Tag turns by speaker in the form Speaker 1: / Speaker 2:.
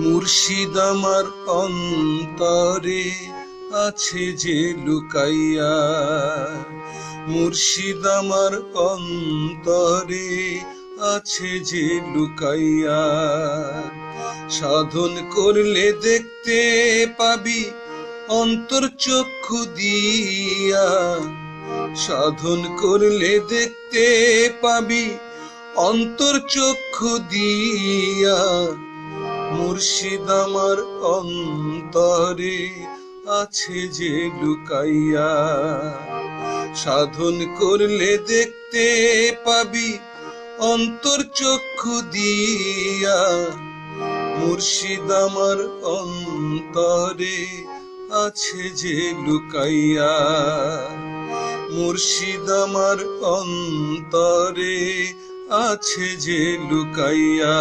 Speaker 1: মুর্শিদ আমার অন্তরে আছে যে লুকাইয়া, মুর্শিদ আমার অন্তরে আছে যে লুকাইয়া। সাধন করলে দেখতে পাবি অন্তর চক্ষু দিয়া, সাধন করলে দেখতে পাবি অন্তর চক্ষু দিয়া। মুর্শিদ আমার অন্তরে আছে যে লুকাইয়া, সাধন করলে দেখতে পাবি অন্তর চক্ষু দিয়া। মুর্শিদ আমার অন্তরে আছে যে লুকাইয়া, মুর্শিদ আমার অন্তরে আছে যে লুকাইয়া।